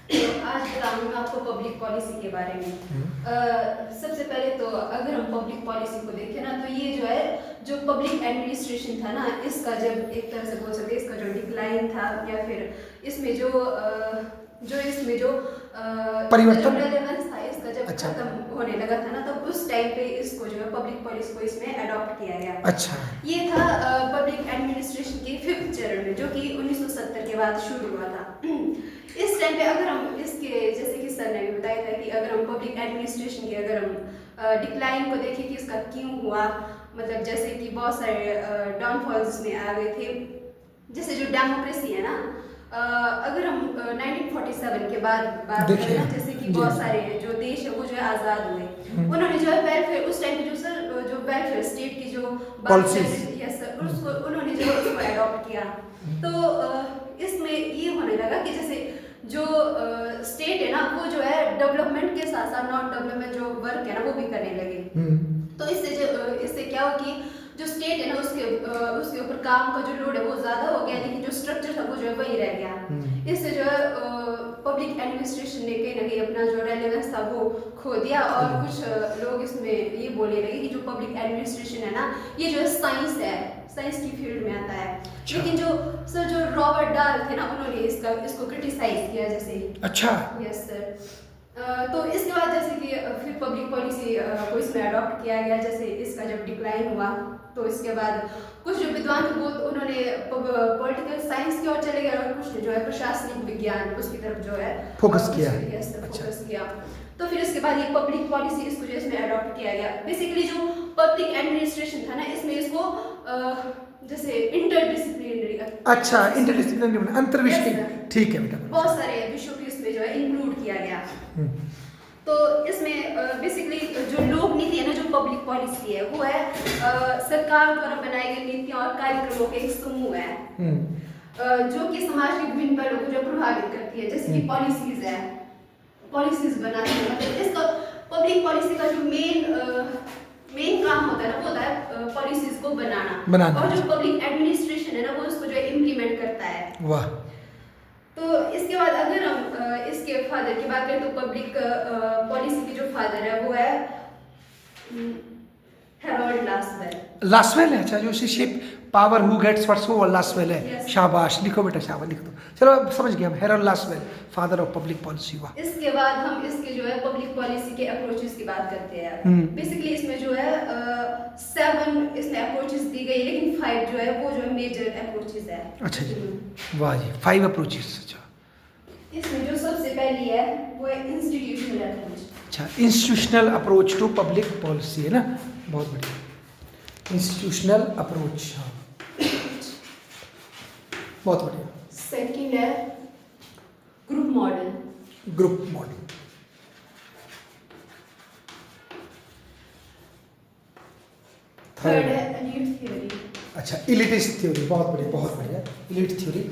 तो आज बताऊंगी मैं आपको पब्लिक पॉलिसी के बारे में। सबसे पहले तो अगर हम पब्लिक पॉलिसी को देखें ना, तो ये जो है, जो पब्लिक एडमिनिस्ट्रेशन था ना, इसका जब एक तरह से बोल सकते हैं इसका जो डिक्लाइन था, या फिर इसमें जो परिवर्तन रेलेवेंस था इसका जब अच्छा खत्म होने लगा था ना, तब उस टाइम पे इसको जो है पब्लिक पॉलिसी को इसमें अडॉप्ट किया गया। अच्छा ये था पब्लिक एडमिनिस्ट्रेशन के 5th चरण में, जो कि 1970 के बाद शुरू हुआ था। इस टाइम पे अगर हम इसके, जैसे कि सर ने भी बताया था कि अगर हम पब्लिक एडमिनिस्ट्रेशन के अगर हम डिक्लाइन को देखें कि इसका क्यों हुआ, मतलब जैसे कि बहुत सारे डाउनफॉल्स में आ गए थे, जैसे जो डेमोक्रेसी है ना, अगर हम 1947 के बाद बात करें ना, जैसे कि बहुत सारे जो देश है वो जो है आज़ाद हुए, उन्होंने जो है वेलफेयर, उस टाइम पे जो वेलफेयर स्टेट की जो पॉलिसीज यस सर, उसको उन्होंने जो उसको अडॉप्ट किया। तो इसमें ये होने लगा कि जैसे जो स्टेट है ना, वो जो है डेवलपमेंट के साथ साथ नॉन डेवलपमेंट जो वर्क है ना, वो भी करने लगे। तो इससे क्या हो कि जो स्टेट है ना, उसके ऊपर काम का जो लोड है वो ज़्यादा हो गया, लेकिन जो स्ट्रक्चर था वो जो है वही रह गया। इससे जो है पब्लिक एडमिनिस्ट्रेशन ने कहीं ना कहीं अपना जो रेलेवेंस था वो खो दिया, और कुछ लोग इसमें ये बोलने लगे कि जो पब्लिक एडमिनिस्ट्रेशन है ना, ये जो है साइंस की फील्ड में आता है। लेकिन जो रॉबर्ट डाल थे ना, उन्होंने इसको क्रिटिसाइज किया जैसे। अच्छा यस सर। तो इसके बाद जैसे कि फिर पब्लिक पॉलिसी को इसमें अडॉप्ट किया गया, जैसे इसका जब डिक्लाइन हुआ, तो इसके बाद कुछ जो विद्वान थे वो उन्होंने पॉलिटिकल साइंस की ओर चले गए, और कुछ ने जो है प्रशासनिक विज्ञान उसकी तरफ जो है फोकस किया। फोकस किया। तो फिर इसके बाद ये पब्लिक पॉलिसी इसको जो इसमें अडॉप्ट किया गया। बेसिकली जो पब्लिक एडमिनिस्ट्रेशन था ना, इसमें इसको जैसे इंटरडिसिप्लिनरी, अच्छा इंटरडिसिप्लिनरी अंतर्विषय, ठीक है बेटा, बहुत सारे विषयों को इसमें जो है इंक्लूड किया गया। तो इसमें बेसिकली जो लोक नीति है ना, जो पब्लिक पॉलिसी है, वो है सरकार द्वारा बनाई गई नीतियां और कार्यक्रमों के एक समूह है, जो कि समाज के विभिन्न पहलुओं को जो प्रभावित करती है, जैसे कि पॉलिसीज बनाती है। मतलब इसका पब्लिक पॉलिसी का जो मेन काम होता है ना, वो होता है पॉलिसीज को बनाना, और जो पब्लिक एडमिनिस्ट्रेशन है ना, वो उसको जो है इम्प्लीमेंट करता है। वाह। तो इसके बाद अगर हम इसके फादर की बात करें, तो पब्लिक पॉलिसी के जो फादर है वो है हेरोल्ड लासवेल है। अच्छा, जो ship power who gets first वो लासवेल है। Yes. शाबाश, लिखो बेटा, शाबाश लिख दो। चलो अब समझ गए हम, Harold Lasswell, father of public policy. हुआ इसके बाद हम इसके जो है पब्लिक पॉलिसी के अप्रोचेस की बात करते हैं। बेसिकली इसमें जो है 7 इसमें अप्रोचेस दी गई, लेकिन 5 जो है वो जो है मेजर अप्रोचेस है। अच्छा जी, वाह जी, 5 अप्रोचेस। अच्छा, इसमें जो सबसे पहली है वो है इंस्टीट्यूशनल अप्रोच। अच्छा, institutional approach to public policy है ना, बहुत बढ़िया, इंस्टीट्यूशनल अप्रोच। हाँ, बहुत बढ़िया। सेकंड है group model. Group model. Third है एलीट थ्योरी। अच्छा, इलिटिस्ट थ्योरी, बहुत बढ़िया, बहुत बढ़िया, इलिट थ्योरी।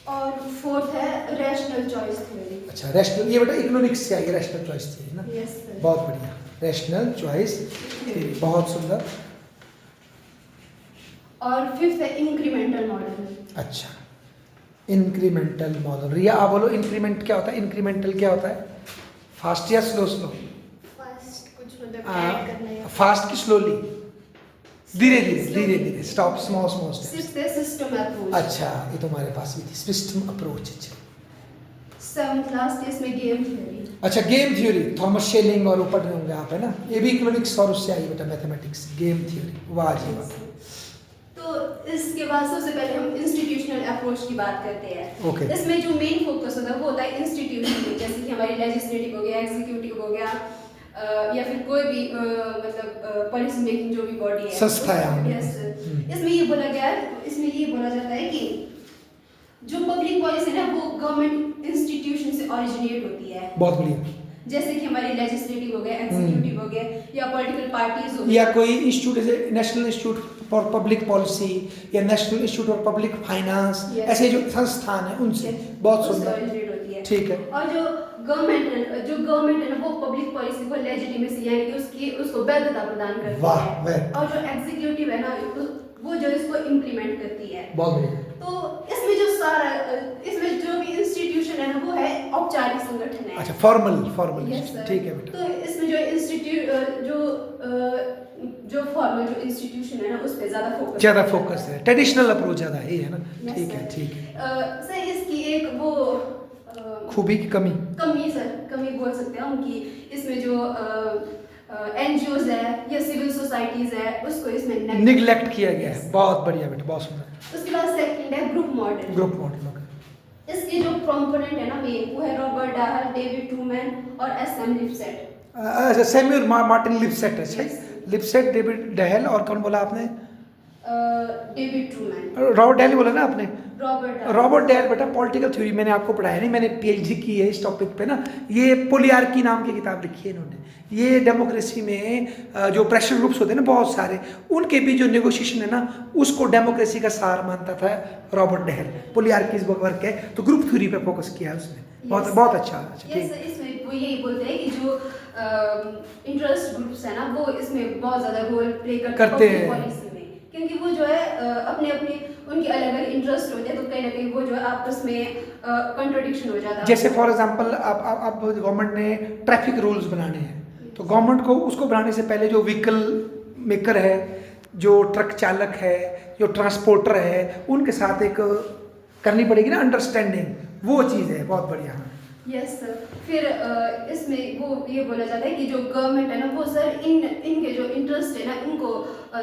और फोर्थ है रैशनल चॉइस थ्योरी। अच्छा, रैशनल, ये बेटा इकोनॉमिक्स से आई है, रैशनल चॉइस थ्योरी ना। यस सर, बहुत बढ़िया, रैशनल चॉइस थ्योरी, बहुत सुंदर। और फिफ्थ है इंक्रीमेंटल मॉडल। अच्छा, इंक्रीमेंटल मॉडल। रिया आप बोलो, इंक्रीमेंट क्या होता है, इंक्रीमेंटल क्या होता है? फास्ट या स्लो? फास्ट कुछ मतलब ऐड करना है, फास्ट की स्लोली? धीरे धीरे, स्टॉप, स्मॉल स्टेप्स। सिक्स्थ है सिस्टम अप्रोच। अच्छा, ये तुम्हारे पास भी थी, सिस्टम अप्रोच। अच्छा, सेवंथ लास्ट इसमें गेम थ्योरी। अच्छा, गेम थ्योरी, थॉमस शेलिंग और ऊपर होंगे आप, है ना, ये भी इकोनॉमिक्स और उससे आई बेटा, मैथमेटिक्स, गेम थ्योरी। वाह जी वाह। तो इसके बाद सबसे पहले हम इंस्टीट्यूशनल अप्रोच की बात करते हैं। ओके। इसमें जो मेन फोकस होता है वो होता है इंस्टीट्यूशन, जैसे कि हमारी लेजिस्लेटिव हो गया, एग्जीक्यूटिव हो गया, या फिर कोई भी मतलब पॉलिसी मेकिंग जो भी बॉडी है, संस्था है। यस, इसमें ये बोला गया है, इसमें ये बोला जाता है कि जो पब्लिक पॉलिसी है ना, वो गवर्नमेंट इंस्टीट्यूशन से ओरिजिनेट होती है। बहुत बढ़िया। जैसे कि हमारी लेजिस्लेटिव हो गया, एग्जीक्यूटिव हो गया, या पॉलिटिकल पार्टीज हो गया, या कोई इंस्टीट्यूट, जैसे national institute for public policy या national institute for public finance, ऐसे जो संस्थान है उनसे। बहुत सुंदर, ठीक है। और जो गवर्नमेंट है ना, वो पब्लिक पॉलिसी को लेजिटिमेसी यानी कि उसको वैधता प्रदान करती है। वाह। और जो एग्जीक्यूटिव है ना, वो जो इसको इम्प्लीमेंट करती है। बहुत बढ़िया। तो इसमें जो भी इंस्टीट्यूट औपचारिक संगठन है। अच्छा, फॉर्मल फॉर्मल Yes, sir. ठीक है बेटा। तो इसमें जो जो फॉर्मल जो इंस्टीट्यूशन है ना उस पे ज़्यादा फोकस है, ट्रेडिशनल अप्रोच ज़्यादा है, ये है ना। Yes, ठीक है sir. ठीक है। सर इसकी एक वो खूबी की कमी कमी बोल सकते हैं हम कि इसमें जो एनजीओज है या सिविल सोसाइटीज है उसको इसमें निगलेक्ट किया गया है। बहुत बढ़िया बेटा, बहुत सुंदर। उसके बाद सेकंड है ग्रुप मॉडल। इसके जो कंपोनेंट है ना मेन वो है रॉबर्ट डाहल, डेविड ट्रूमैन और एसएम लिपसेट। अच्छा, सैमुअल मार्टिन लिपसेट है सही। लिपसेट, डेविड डहल और कौन बोला आपने? David Trueman. रॉबर्ट डहल बोला ना आपने? रॉबर्ट डहल बेटा पॉलिटिकल थ्योरी मैंने आपको पढ़ाया नहीं, मैंने पीएचडी की है इस टॉपिक पे ना। ये पोलियार्की नाम की किताब लिखी है इन्होंने। ये डेमोक्रेसी में जो प्रेशर ग्रुप्स होते हैं ना बहुत सारे, उनके भी जो नेगोशिएशन है ना उसको डेमोक्रेसी का सार मानता था रॉबर्ट डहल। पोलियार्की वर्क है तो ग्रुप थ्योरी पे फोकस किया है उसने। बहुत अच्छा ठीक। इसमें वो यही बोलते हैं कि जो इंटरेस्ट ग्रुप्स है ना वो इसमें बहुत ज्यादा रोल प्ले करते हैं पॉलिसी में, क्योंकि वो जो है अपने उनके अलग अलग इंटरेस्ट होते हैं तो कहीं ना कहीं वो जो है आपस में कंट्रोडिक्शन हो जाता है। जैसे फॉर एग्जांपल आप गवर्नमेंट ने ट्रैफिक रूल्स बनाने हैं तो गवर्नमेंट को उसको बनाने से पहले जो व्हीकल मेकर है, जो ट्रक चालक है, जो ट्रांसपोर्टर है, उनके साथ एक करनी पड़ेगी ना अंडरस्टैंडिंग, वो चीज़ है बहुत बढ़िया। Yes sir. फिर इसमें वो ये बोला जाता है कि जो गवर्नमेंट है ना वो सर इनके जो इंटरेस्ट है ना इनको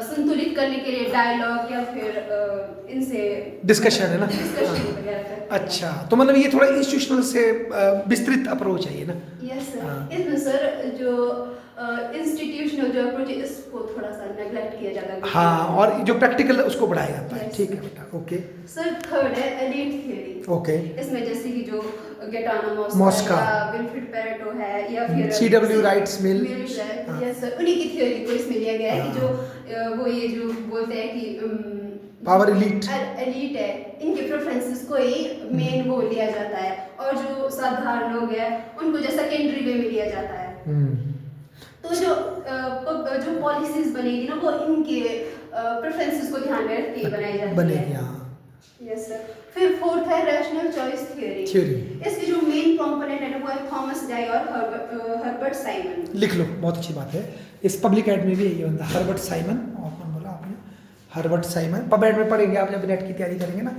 संतुलित करने के लिए डायलॉग या फिर इनसे डिस्कशन है ना। अच्छा, तो मतलब ये थोड़ा इंस्टीट्यूशनल से विस्तृत अप्रोच है ये ना। Yes sir. इसमें सर जो इंस्टीट्यूशनल जो अप्रोच है इसको थोड़ा सा नेग्लेक्ट किया जाता है। हाँ, और जो प्रैक्टिकल उसको बढ़ाया जाता है। ठीक है बेटा, ओके। सर थर्ड है एलीट थ्योरी। ओके। इसमें जैसे कि जो गेटानो मॉस्का, विल्फ्रेड पेरेटो है या फिर सीडब्ल्यू राइट्स मिल, यस सर, उन्हीं की थ्योरी को इसमें लिया गया है कि जो वो ये जो बोलते हैं कि पावर एलीट है, इनके प्रेफरेंसेस को ही मेन वो लिया जाता है और जो साधारण लोग हैं उनको जो सेकेंडरी वे में लिया जाता है। तो जो पॉलिसीज बनेगी ना वो इनके प्रेफरेंसेस को ध्यान में रख के बनाई जाती है। Yes sir. फिर फोर्थ है रैशनल चॉइस थ्योरी। इसकी जो मेन कंपोनेंट है ना वो है थॉमस डाई और हर्बर्ट साइमन। लिख लो, बहुत अच्छी बात है। इस पब्लिक एड में भी यही बंदा हर्बर्ट साइमन, और कौन बोला आपने? Herbert Simon. पब एड में पढ़ेंगे आप जब नेट की तैयारी करेंगे ना,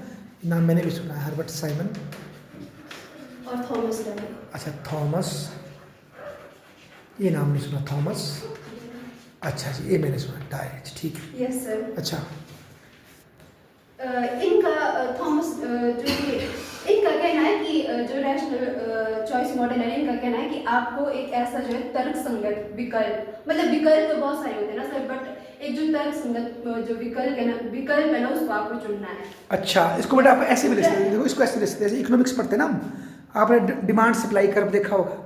नाम मैंने भी सुना है, हर्बर्ट साइमन और थॉमस डाई। अच्छा, थॉमस, ये नाम नहीं सुना, थॉमस। अच्छा जी, ये मैंने सुना, डाई। ठीक है। Yes sir. अच्छा, इनका थॉमस इनका कहना है कि जो रैशनल चॉइस मॉडल है इनका कहना है कि आपको एक ऐसा जो है तर्कसंगत विकल्प, मतलब विकल्प तो बहुत सारे होते हैं ना सर, बट एक जो तर्कसंगत जो विकल्प है ना उसको आपको चुनना है। अच्छा, इसको बेटा आप ऐसे भी ले सकते हैं, देखो इसको ऐसे ले सकते हैं, जैसे इकोनॉमिक्स पढ़ते हैं ना हम, आपने डिमांड सप्लाई कर्व देखा होगा।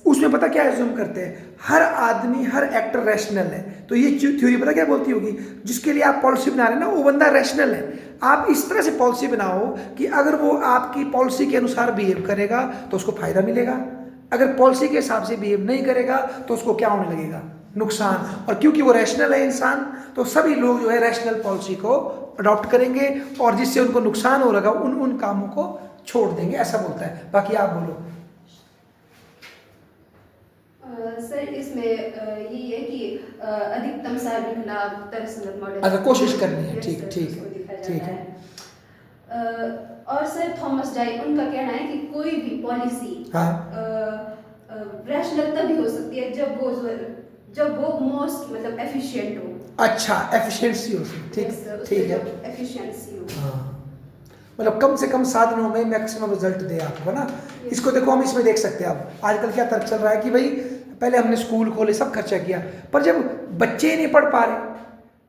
उसमें पता क्या एज्यूम करते हैं, हर आदमी, हर एक्टर रैशनल है। तो ये थ्योरी पता क्या बोलती होगी, जिसके लिए आप पॉलिसी बना रहे हैं ना वो बंदा रैशनल है। आप इस तरह से पॉलिसी बनाओ कि अगर वो आपकी पॉलिसी के अनुसार बिहेव करेगा तो उसको फायदा मिलेगा, अगर पॉलिसी के हिसाब से बिहेव नहीं करेगा तो उसको क्या होने लगेगा, नुकसान। और क्योंकि वो रैशनल है इंसान, तो सभी लोग जो है रैशनल पॉलिसी को अडॉप्ट करेंगे और जिससे उनको नुकसान हो रहा उन कामों को छोड़ देंगे, ऐसा बोलता है। बाकी आप बोलो। सर इसमें यही है कि अधिकतम सार्वजनिक लाभ तर्कसंगत मॉडल। अच्छा, कोशिश करनी है। ठीक है। और सर थॉमस डाई उनका कहना है कि कोई भी पॉलिसी रैशनल तभी हो सकती है जब वो मोस्ट मतलब एफिशिएंट हो। अच्छा, एफिशिएंसी हो सकती है। ठीक है, एफिशिएंसी हो। हाँ, मतलब कम से कम साधनों में मैक्सिमम रिजल्ट दे आपको, है ना। इसको देखो, हम इसमें देख सकते हैं अब आजकल क्या तर्क चल रहा है कि भाई पहले हमने स्कूल खोले, सब खर्चा किया, पर जब बच्चे ही नहीं पढ़ पा रहे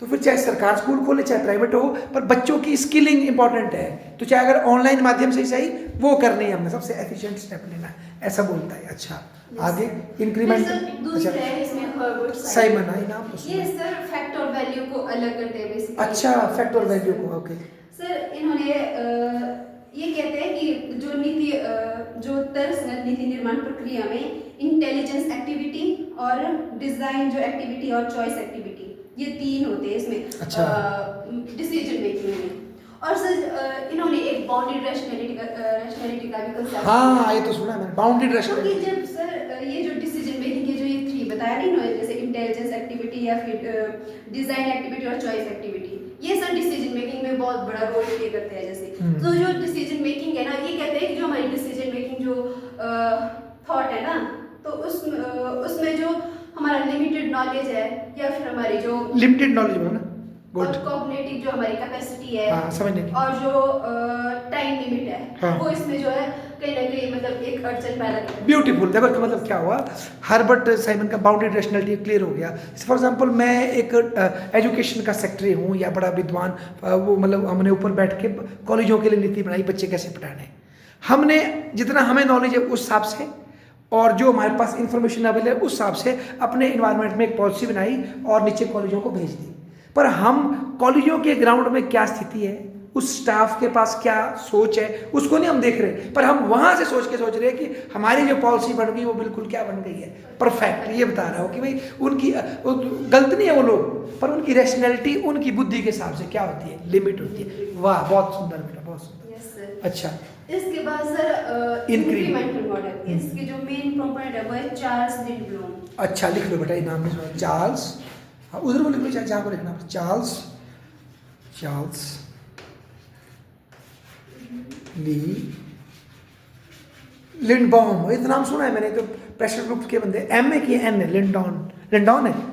तो फिर चाहे सरकार स्कूल खोले चाहे प्राइवेट हो, पर बच्चों की स्किलिंग इंपॉर्टेंट है। तो चाहे अगर ऑनलाइन माध्यम से ही सही वो करनी है, हमने सबसे एफिशिएंट स्टेप लेना है, ऐसा बोलता है। अच्छा, आगे इंक्रीमेंट। अच्छा, साइमन आई नाम। ये सर फैक्ट और वैल्यू को अलग करते हैं बेसिकली। अच्छा, फैक्ट और वैल्यू को, ओके। सर इन्होंने ये कहते हैं कि जो तर्कसंगत नीति निर्माण प्रक्रिया में इंटेलिजेंस एक्टिविटी और डिजाइन जो एक्टिविटी और चॉइस एक्टिविटी, ये तीन होते हैं इसमें। अच्छा, डिसीजन मेकिंग में। और सर इन्होंने एक बाउंडेड रैशनैलिटी का भी कंसेप्ट हाँ, ये तो सुना है मैंने, बाउंडेड क्योंकि रैशनैलिटी। जब सर ये जो डिसीजन मेकिंग के जो ये 3 बताया नहीं इन्होंने, जैसे इंटेलिजेंस एक्टिविटी या फिर डिजाइन एक्टिविटी और चॉइस एक्टिविटी, ये सर डिसीजन मेकिंग में बहुत बड़ा रोल प्ले करते हैं। जैसे तो जो डिसीजन मेकिंग है ना, ये कहते हैं कि जो हमारी डिसीजन मेकिंग जो थॉट है ना, तो उसमें जो हमारा लिमिटेड नॉलेज है या फिर हमारी जो लिमिटेड नॉलेज हो ना, और गुड। कॉग्निटिव जो हमारी कैपेसिटी है, हाँ, समझने की। और जो टाइम लिमिट है, हाँ। वो इसमें जो है कहीं ना कहीं मतलब एक अड़चन पैदा करती है। ब्यूटीफुल। देखो इसका मतलब क्या हुआ, हर्बर्ट साइमन का बाउंडेड रैशनैलिटी क्लियर हो गया। फॉर एग्जांपल मैं एक एजुकेशन का सेक्रेटरी हूँ या बड़ा विद्वान, वो मतलब हमने ऊपर बैठ के कॉलेजों के लिए नीति बनाई, बच्चे कैसे पढ़ाने, हमने जितना हमें नॉलेज है उस हिसाब से और जो हमारे पास इंफॉर्मेशन अवेलेबल है उस हिसाब से अपने इन्वायरमेंट में एक पॉलिसी बनाई और नीचे कॉलेजों को भेज दी। पर हम कॉलेजों के ग्राउंड में क्या स्थिति है, उस स्टाफ के पास क्या सोच है, उसको नहीं हम देख रहे, पर हम वहां से सोच रहे हैं कि हमारी जो पॉलिसी बन गई वो बिल्कुल क्या बन गई है, परफेक्ट। ये बता रहा हूँ कि भाई उनकी गलत नहीं है वो लोग, पर उनकी रैशनैलिटी उनकी बुद्धि के हिसाब से क्या होती है, लिमिट होती है। वाह, बहुत सुंदर बेटा, बहुत सुंदर। Yes sir. अच्छा, इसके बाद सर इंक्रीमेंटल मॉडल, इसकी जो मेन कंपोनेंट है वो है चार्ल्स लिंडब्लॉम। अच्छा लिख लो बेटा, ये नाम में सुना, चार्ल्स। हाँ, उधर को लिख लो जहाँ को लिखना, चार्ल्स ली लिंडबॉम। ये तो नाम सुना है मैंने, तो प्रेशर ग्रुप के बंदे। एम है कि एन है? लिंडॉन है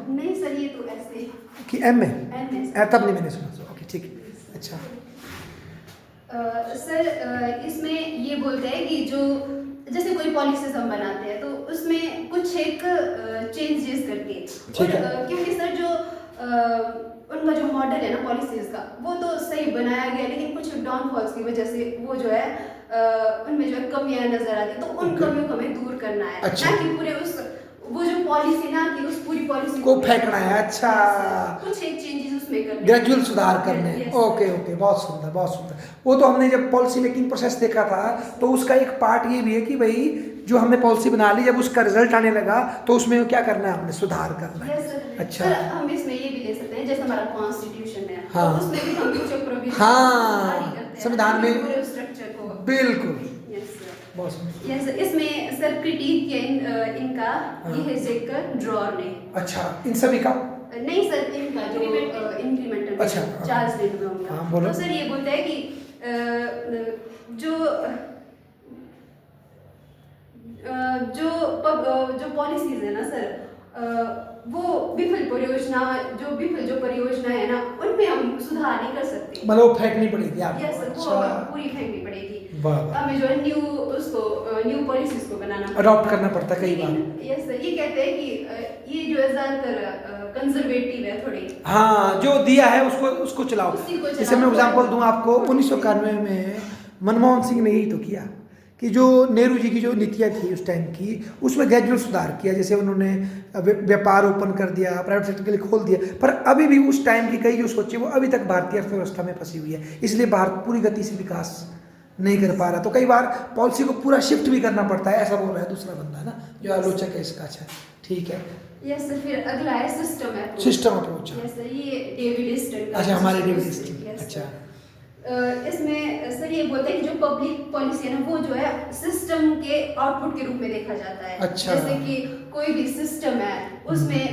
नहीं सर, ये तो ऐसे कि एम है? एन है तब नहीं मैंने सुना। ओके, ठीक है। अच्छा सर, इसमें ये बोलते हैं कि जो जैसे कोई पॉलिसीज हम बनाते हैं तो उसमें कुछ एक चेंजेस करती है, ठीक है। और क्योंकि सर जो उनका जो मॉडल है ना पॉलिसीज का, वो तो सही बनाया गया, लेकिन कुछ डाउनफॉल्स की वजह से वो जो है उनमें जो है कमियां नजर आती है, तो उन कमियों को हमें दूर करना है। अच्छा। ना कि पूरे उस वो जो पॉलिसी ना कि उस पूरी पॉलिसी को फेंकना है। अच्छा, कुछ एक चेंजेस उसमें करने, ग्रेजुअल सुधार करने हैं। Yes, ओके ओके, बहुत सुंदर, बहुत सुंदर। वो तो हमने जब पॉलिसी मेकिंग प्रोसेस देखा था, तो उसका एक पार्ट ये भी है कि भाई जो हमने पॉलिसी बना ली, जब उसका रिजल्ट आने लगा तो उसमें क्या करना है, हमने सुधार करना है। Yes, sir. अच्छा। सर, हम इसमें ये भी ले सकते हैं, जैसे हमारा कॉन्स्टिट्यूशन है, हाँ। तो उसमें भी हम कुछ प्रोविजन हाँ, जारी करते हैं, संविधान में पूरे स्ट्रक्चर को। बिल्कुल, Yes, sir. बहुत सुंदर। Yes, sir. इसमें सर क्रिटिक किया इनका ये है जेकर ड्रॉर ने। अच्छा, इन सभी का? नहीं सर, इनका जो इंक्रीमेंटल अच्छा, चार्ल्स लिंडब्लॉम का। हाँ, बोलो। तो सर ये बोलता है कि जो पॉलिसीज है ना सर, वो विफल परियोजना है ना, उनमें हम सुधार नहीं कर सकते। मतलब वो फेंकनी पड़ेगी आपको? यस सर, वो अच्छा, पूरी फेंकनी पड़ेगी। वाह वाह, हमें जो है न्यू पॉलिसीज को बनाना अडॉप्ट करना पड़ता है कई बार। यस सर, ये कहते हैं कि ये जो है ज्यादातर कंजर्वेटिव है थोड़े। हाँ, जो दिया है उसको चलाओ। उसी को जैसे मैं चलाओ। एग्जांपल दूं आपको, 1991 में मनमोहन सिंह ने यही तो किया कि जो नेहरू जी की जो नीतियाँ थी उस टाइम की, उसमें ग्रेजुअल सुधार किया। जैसे उन्होंने व्यापार ओपन कर दिया, प्राइवेट सेक्टर के लिए खोल दिया, पर अभी भी उस टाइम की कई जो सोचे वो अभी तक भारतीय अर्थव्यवस्था में फंसी हुई है, इसलिए भारत पूरी गति से विकास नहीं कर पा रहा। तो कई बार पॉलिसी को पूरा शिफ्ट भी करना पड़ता है, ऐसा बोल रहा है दूसरा बंदा ना जो आलोचक है इसका। अच्छा, ठीक है। यस सर, फिर अगला है system approach. System approach. Yes sir, ये डेविड स्टर्न का। अच्छा, हमारे डेविड Yes, स्टर्न। yes, अच्छा, इसमें सर ये बोलते हैं कि जो पब्लिक पॉलिसी है ना, वो जो है सिस्टम के आउटपुट के रूप में देखा जाता है। अच्छा। जैसे कि कोई भी सिस्टम है, उसमें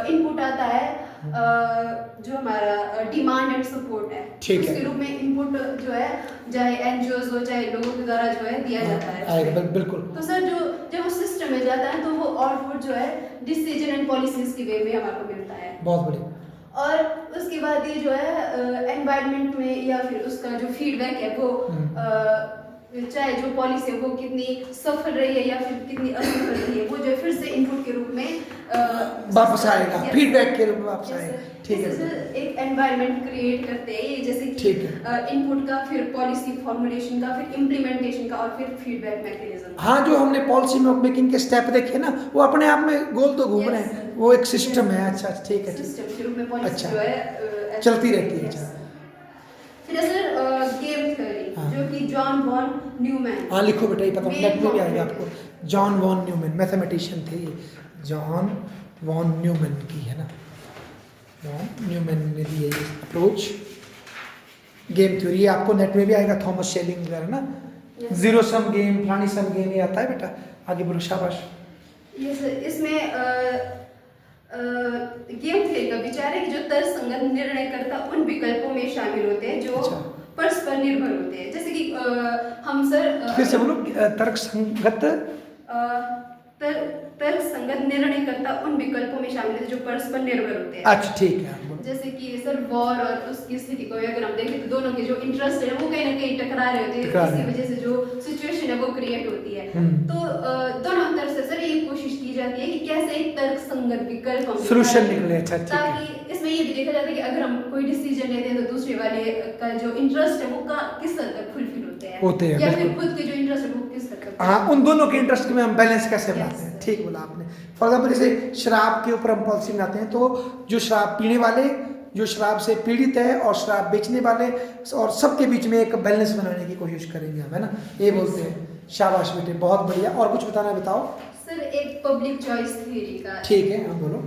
इनपुट आता है जो हमारा डिमांड एंड सपोर्ट है, ठीक है। उसके रूप में इनपुट जो है चाहे एनजीओज हो चाहे लोगों के द्वारा जो है दिया जाता है। आएगा, बिल्कुल। तो सर जब वो सिस्टम में जाता है तो वो आउटपुट जो है डिसीजन एंड पॉलिसीज के वे में हमारे को मिलता है। बहुत बढ़िया। और उसके बाद ये जो है एनवायरनमेंट में या फिर उसका जो फीडबैक है वो चाहे जो पॉलिसी है वो कितनी सफल रही है या फिर कितनी असफल रही है, वो जो है फिर से इनपुट के रूप में वापस आएगा, फीडबैक के रूप में वापस आएगा। ठीक है, एक एनवायरनमेंट क्रिएट करते हैं ये, जैसे ठीक कि इनपुट का, फिर पॉलिसी फॉर्मुलेशन का, फिर इम्प्लीमेंटेशन का, और फिर फीडबैक मैकेनिज्म। हाँ, जो हमने पॉलिसी मेकिंग के स्टेप देखे ना, वो अपने आप में गोल तो घूम रहे हैं, वो एक सिस्टम है। अच्छा, ठीक है, सिस्टम के रूप में पॉलिसी अच्छा, जो है चलती रहती है। अच्छा, फिर सर गेम थ्योरी, जो कि जॉन वॉन न्यूमैन। हाँ लिखो बेटा, ये पता नेट में भी आएगा आपको। जॉन वॉन न्यूमैन मैथमेटिशियन थे, जॉन वॉन न्यूमैन की है ना, वॉन न्यूमैन ने दी है ये अप्रोच। गेम थ्योरी ये आपको नेट में भी आएगा, थॉमस शेलिंग वगैरह ना, Yes. जीरो सम गेम, फलानी सम गेम, ये आता है बेटा। आगे बोलो, शाबाश। ये सर इसमें गेम थ्योरी का विचार है कि जो तर्कसंगत निर्णयकर्ता उन विकल्पों में शामिल होते हैं जो अच्छा। परस्पर निर्भर होते हैं। जैसे कि हम सर फिर से बोलो, तर्क संगत। तर्क संगत निर्णयकर्ता उन विकल्पों में शामिल है जो परस्पर निर्भर होते हैं। अच्छा ठीक है, बोलो। जैसे कि सर वॉर और उसकी स्थिति को अगर हम देखें तो दोनों के जो इंटरेस्ट है वो कहीं ना कहीं टकरा रहे होते हैं, इसी वजह से जो सिचुएशन है वो क्रिएट होती है। तो दोनों तरफ से सर ये कोशिश की जाती है कि कैसे एक तर्क संगत विकल्प हम सोल्यूशन निकले। अच्छा ठीक है। ताकि इसमें ये भी देखा जाता है कि अगर हम कोई डिसीजन लेते हैं तो दूसरे वाले का जो इंटरेस्ट है वो किस हद तक फुलफिल होते हैं या फिर बिल्कुल। खुद के जो इंटरेस्ट है वो किस हद तक। हाँ, उन दोनों के इंटरेस्ट में हम बैलेंस कैसे बनाते हैं, Yes. ठीक बोला आपने। फॉर एग्जाम्पल जैसे शराब के ऊपर हम पॉलिसी बनाते हैं, तो जो शराब पीने वाले, जो शराब से पीड़ित है और शराब बेचने वाले, और सबके बीच में एक बैलेंस बनाने की कोशिश करेंगे हम, है ना, ये बोलते हैं। शाबाश बेटे, बहुत बढ़िया। और कुछ बताना है, बताओ। सर एक पब्लिक चॉइस थ्योरी का। ठीक है, हाँ बोलो।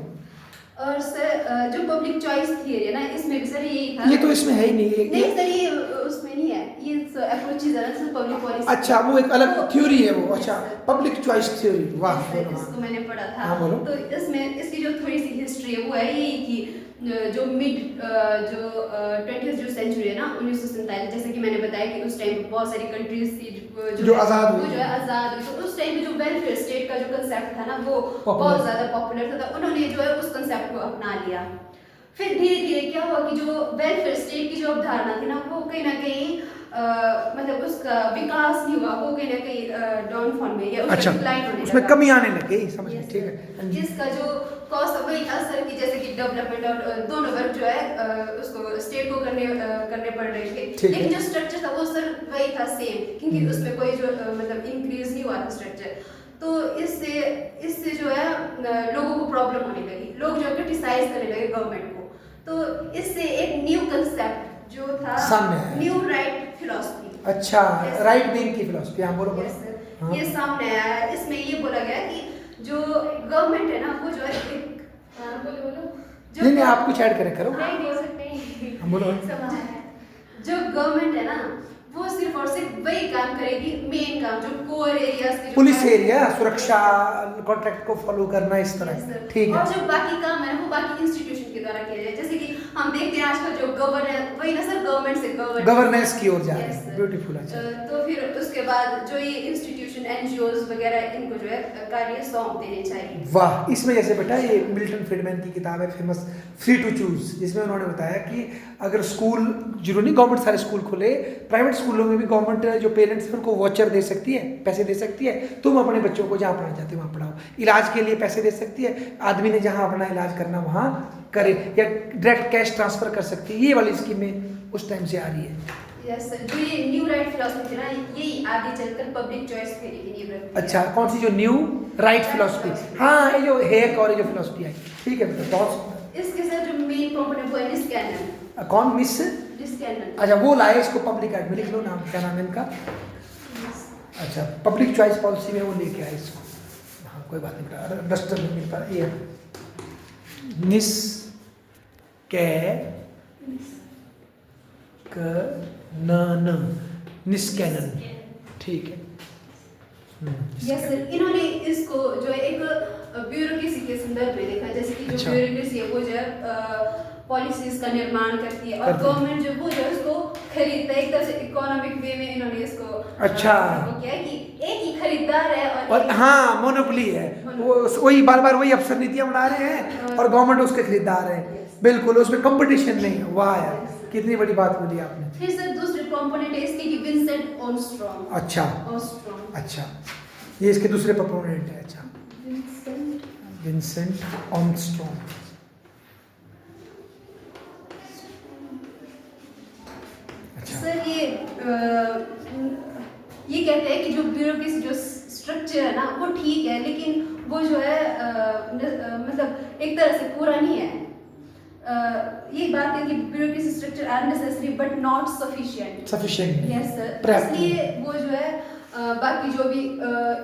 और सर जो पब्लिक चॉइस थियरी है ना, इसमें भी सर यही था। ये तो इसमें है ही नहीं, नहीं सर ये उसमें नहीं है, ये अप्रोचेज है ना सर पब्लिक पॉलिसी। अच्छा, वो एक अलग थ्योरी है वो। अच्छा, पब्लिक चॉइस थ्योरी, वाह। इसको मैंने पढ़ा था। हाँ, बोलो। तो इसमें इसकी जो थोड़ी सी हिस्ट्री है वो है यही कि जो मिड जो 20th जो सेंचुरी है ना 1947, जैसे कि मैंने बताया कि उस टाइम बहुत सारी कंट्रीज थी जो आज़ाद हुई, वो जो है आज़ाद हुई। तो उस टाइम पे जो वेलफेयर स्टेट का जो कंसेप्ट था ना वो Popular. बहुत ज़्यादा पॉपुलर था। तो उन्होंने जो है उस कंसेप्ट को अपना लिया। फिर धीरे धीरे क्या हुआ कि जो वेलफेयर स्टेट की जो अवधारणा थी ना वो कहीं ना कहीं मतलब उसका विकास नहीं हुआ, वो कहीं ना कहीं डाउनफॉल में या अच्छा, डिक्लाइन होने उसमें लगा। कमी आने लग गई, समझ में, Yes, ठीक sir. है। जिसका जो कॉस्ट वही था सर कि जैसे कि डेवलपमेंट और दोनों वर्क जो है उसको स्टेट को करने पड़ रहे थे, ठीक है। लेकिन जो स्ट्रक्चर था वो सर वही था सेम, क्योंकि उसमें कोई जो मतलब इंक्रीज नहीं हुआ था स्ट्रक्चर। तो इससे जो है लोगों को प्रॉब्लम होने लगी, लोग जो क्रिटिसाइज करने लगे गवर्नमेंट को। तो इससे एक न्यू कंसेप्ट जो था सामने आया। New right philosophy. अच्छा, Yes. राइट विंग की फिलॉसफी, हाँ बोलो Yes, बोलो। sir. हाँ। ये सामने आया है। इसमें ये बोला गया कि जो गवर्नमेंट है ना वो जो है एक बोलो जो नहीं नहीं, आप कुछ ऐड करो। नहीं बोल सकते हाँ, बोलो। जो गवर्नमेंट है ना वो सिर्फ और सिर्फ वही काम करेगी, मेन काम जो कोर एरियाज के जो पुलिस काम- एरिया, सुरक्षा कॉन्ट्रैक्ट को फॉलो करना, इस Yes, तरह, sir. ठीक है। और जो बाकी काम है ना वो बाकी इंस्टीट्यूशन के द्वारा किया जाए। जैसे कि हम देखते हैं आजकल जो गवर्नेंस वही ना सर गवर्नमेंट से गवर्नेंस की ओर जा रहे Yes, हैं, sir. ब्यूटीफुल। अच्छा, तो फिर उसके बाद जो ये इंस्टीट्यूशन एनजीओज वगैरह इनको जो है कार्य सौंप देने चाहिए। वाह। इसमें जैसे बेटा ये मिल्टन फ्रीडमैन की किताब है फेमस, फ्री टू चूज, जिसमें उन्होंने बताया कि अगर स्कूल जरूरी नहीं गवर्नमेंट सारे स्कूल खोले, प्राइवेट स्कूलों में भी गवर्नमेंट जो पेरेंट्स हैं उनको वाचर दे सकती है, पैसे दे सकती है, तुम अपने बच्चों को जहाँ पढ़ाना चाहते हो वहाँ पढ़ाओ। इलाज के लिए पैसे दे सकती है, आदमी ने जहाँ अपना इलाज करना वहाँ करे, या डायरेक्ट कैश ट्रांसफर कर सकती है। ये वाली स्कीमें उस टाइम से आ रही है। यस सर, जो ये न्यू राइट फिलॉसफी थी ना यही आगे चलकर पब्लिक चॉइस थ्योरी की नींव रखती है। अच्छा, कौन सी? जो न्यू राइट फिलॉसफी, हाँ, ये जो हेक और ये जो फिलॉसफी आई, ठीक है बेटा, बहुत। इसके साथ जो मेन कंपोनेंट वो है निस्कैनन। कौन? मिस? निस्कैनन। अच्छा, वो लाए इसको पब्लिक एड में, लिख लो नाम, क्या नाम है इनका? अच्छा, पब्लिक चॉइस पॉलिसी में वो लेके आए इसको। हाँ, कोई बात नहीं बेटा, डस्टर में मिलता है ये। निस कै क न न निस्कैनन, ठीक है। यस सर, इन्होंने इसको जो है एक ब्यूरोक्रेसी के संदर्भ में देखा। जैसे कि जो अच्छा। ब्यूरोक्रेसी है वो जो है पॉलिसीज का निर्माण करती है और करती है। गवर्नमेंट जो वो जो है उसको खरीदता है। एक तरह से इकोनॉमिक वे में इन्होंने इसको अच्छा। वो किया है कि एक ही खरीदार है और एक- हाँ, मोनोपोली है, वो वही बार बार वही अफसर नीतियाँ बना रहे हैं और गवर्नमेंट उसके खरीदार है, बिल्कुल, उसमें कंपटीशन नहीं है। वाह यार, कितनी बड़ी बात बोली आपने। फिर सर दूसरे कंपोनेंट है इसके कि विंसेंट आर्मस्ट्रांग। अच्छा आर्मस्ट्रांग। अच्छा, ये इसके दूसरे प्रोपोनेंट है। अच्छा, विंसेंट आर्मस्ट्रांग। अच्छा, सर ये कहते हैं कि जो ब्यूरोक्रेसी जो स्ट्रक्चर है ना वो ठीक है, लेकिन वो जो है मतलब एक तरह से पूरा नहीं है। ये बात है कि bureaucracy structure are necessary but not sufficient. Sufficient. Yes sir, Practical. इसलिए वो जो है बाकी जो भी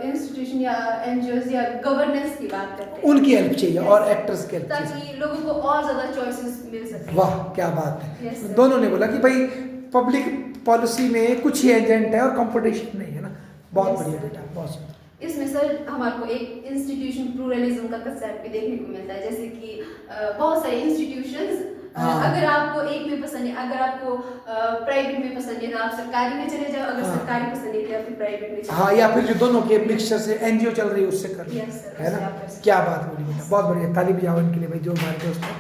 इंस्टीट्यूशन या एनजीओज या गवर्नेंस की बात करते हैं उनकी हेल्प चाहिए और एक्टर्स की हेल्प चाहिए। ताकि लोगों को और ज्यादा चॉइसेस मिल सके। वाह, क्या बात है। Yes, sir. दोनों ने बोला कि भाई पब्लिक पॉलिसी में कुछ ही एजेंट है और कंपटीशन नहीं है ना। बहुत Yes, बढ़िया sir. बेटा, बहुत सुंदर। इसमें सर हमारे को एक इंस्टीट्यूशन प्लूरलिज्म का कंसेप्ट भी देखने को मिलता है, जैसे कि बहुत सारे इंस्टीट्यूशंस हाँ। अगर आपको एक में पसंद है, अगर आपको प्राइवेट में पसंद है तो आप सरकारी में चले जाओ, अगर हाँ। सरकारी पसंद है तो आप फिर प्राइवेट में चले हाँ, या फिर जो दोनों के मिक्सचर से एनजीओ चल रही है उससे कर लो, Yes, sir, है उससे ना। आप कर सकते क्या बात बोली बेटा, बहुत बढ़िया, ताली बजाओ इनके लिए भाई जो हमारे दोस्त हैं।